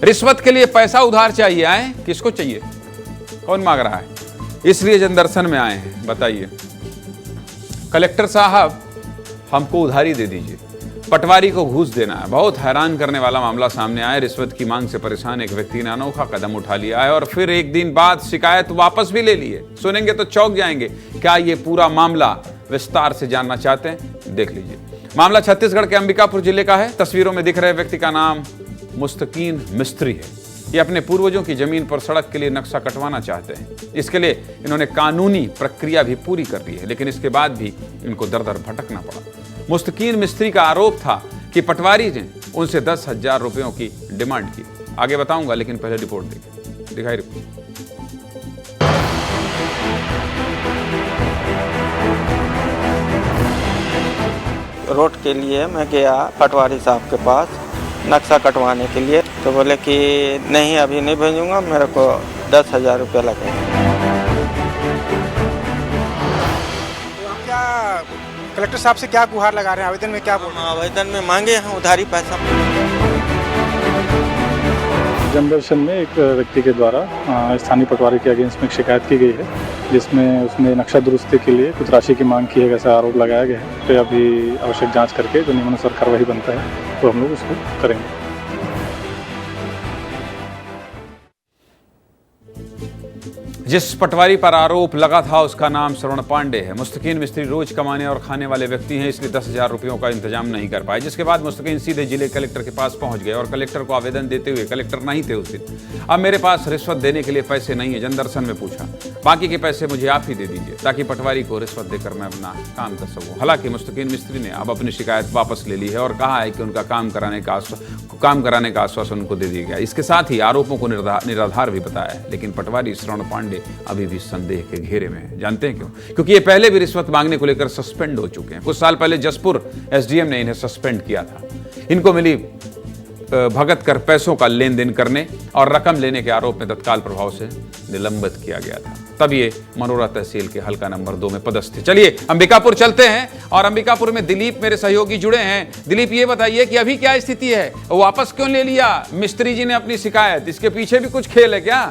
रिश्वत के लिए पैसा उधार चाहिए, आए किसको चाहिए, कौन मांग रहा है, इसलिए जनदर्शन में आए हैं। बताइए कलेक्टर साहब हमको उधारी दे दीजिए, पटवारी को घूस देना है। बहुत हैरान करने वाला मामला सामने आया। रिश्वत की मांग से परेशान एक व्यक्ति ने अनोखा कदम उठा लिया है और फिर एक दिन बाद शिकायत वापस भी ले ली है। सुनेंगे तो चौंक जाएंगे। क्या ये पूरा मामला विस्तार से जानना चाहते हैं, देख लीजिए। मामला छत्तीसगढ़ के अंबिकापुर जिले का है। तस्वीरों में दिख रहे व्यक्ति का नाम मुस्तकीन मिस्त्री है। ये अपने पूर्वजों की जमीन पर सड़क के लिए नक्शा कटवाना चाहते हैं। इसके लिए इन्होंने कानूनी प्रक्रिया भी पूरी कर ली है, लेकिन इसके बाद भी इनको दर दर भटकना पड़ा। मुस्तकीन मिस्त्री का आरोप था कि पटवारी ने उनसे 10,000 रुपयों की डिमांड की। आगे बताऊंगा, लेकिन पहले रिपोर्ट देखिए। दिखाई रिपोर्ट। रोड के लिए मैं गया पटवारी साहब के पास नक्शा कटवाने के लिए, तो बोले कि नहीं अभी नहीं भेजूंगा, मेरे को 10,000 रुपया लगेगा। तो आप क्या कलेक्टर साहब से क्या गुहार लगा रहे हैं, आवेदन में क्या बोल रहे हैं? आवेदन में मांगे हैं उधारी पैसा। जनदर्शन में एक व्यक्ति के द्वारा स्थानीय पटवारी के अगेंस्ट में एक शिकायत की गई है, जिसमें उसने नक्शा दुरुस्ती के लिए कुछ राशि की मांग की है, ऐसा आरोप लगाया गया है। तो अभी आवश्यक जांच करके जो नियमानुसार कार्रवाई बनता है तो हम लोग उसको करेंगे। जिस पटवारी पर आरोप लगा था उसका नाम श्रवण पांडे है। मुस्तकीन मिस्त्री रोज कमाने और खाने वाले व्यक्ति हैं, इसलिए 10,000 रुपयों का इंतजाम नहीं कर पाए। जिसके बाद मुस्तकीन सीधे जिले कलेक्टर के पास पहुंच गए और कलेक्टर को आवेदन देते हुए, कलेक्टर नहीं थे उस दिन, अब मेरे पास रिश्वत देने के लिए पैसे नहीं है। जनदर्शन में पूछा, बाकी के पैसे मुझे आप ही दे दीजिए ताकि पटवारी को रिश्वत देकर मैं अपना काम कर सकूँ। हालांकि मुस्तकीन मिस्त्री ने अब अपनी शिकायत वापस ले ली है और कहा है कि उनका काम कराने का आश्वासन उनको दे दिया गया। इसके साथ ही आरोपों को निराधार भी बताया है। लेकिन पटवारी श्रवण पांडे अभी भी संदेह के घेरे में है। जानते हैं क्यों? क्योंकि ये पहले भी रिश्वत मांगने को लेकर सस्पेंड हो चुके हैं। कुछ साल पहले जसपुर एसडीएम ने इन्हें सस्पेंड किया था। इनको मिली भगत कर पैसों का लेन देन करने और रकम लेने के आरोप में तत्काल प्रभाव से निलंबित किया गया था। तब ये मनोरा तहसील के हल्का नंबर 2 में पदस्थ थे। चलिए अंबिकापुर चलते हैं और अंबिकापुर में दिलीप मेरे सहयोगी जुड़े हैं। दिलीप, ये बताइए कि अभी क्या स्थिति है, वापस क्यों ले लिया मिस्त्री जी ने अपनी शिकायत? इसके पीछे भी कुछ खेल है क्या?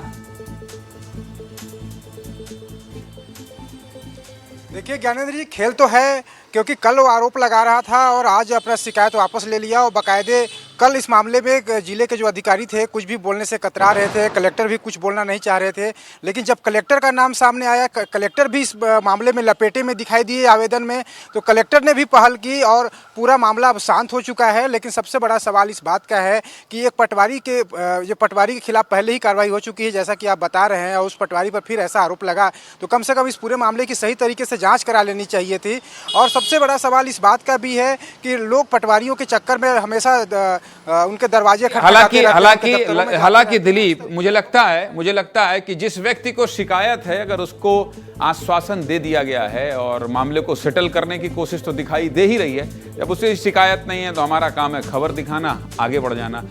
देखिए ज्ञानेंद्र जी, खेल तो है, क्योंकि कल वो आरोप लगा रहा था और आज अपना शिकायत वापस ले लिया। और बाकायदे कल इस मामले में जिले के जो अधिकारी थे कुछ भी बोलने से कतरा रहे थे, कलेक्टर भी कुछ बोलना नहीं चाह रहे थे। लेकिन जब कलेक्टर का नाम सामने आया, कलेक्टर भी इस मामले में लपेटे में दिखाई दिए आवेदन में, तो कलेक्टर ने भी पहल की और पूरा मामला अब शांत हो चुका है। लेकिन सबसे बड़ा सवाल इस बात का है कि एक पटवारी के खिलाफ पहले ही कार्रवाई हो चुकी है, जैसा कि आप बता रहे हैं, और उस पटवारी पर फिर ऐसा आरोप लगा, तो कम से कम इस पूरे मामले की सही तरीके से जाँच करा लेनी चाहिए थी। और सबसे बड़ा सवाल इस बात का भी है कि लोग पटवारियों के चक्कर में हमेशा उनके दरवाजे खटखटाते रहते हैं। हालांकि दिलीप, मुझे लगता है कि जिस व्यक्ति को शिकायत है, अगर उसको आश्वासन दे दिया गया है और मामले को सेटल करने की कोशिश तो दिखाई दे ही रही है। जब उसे शिकायत नहीं है तो हमारा काम है खबर दिखाना, आगे बढ़ जाना।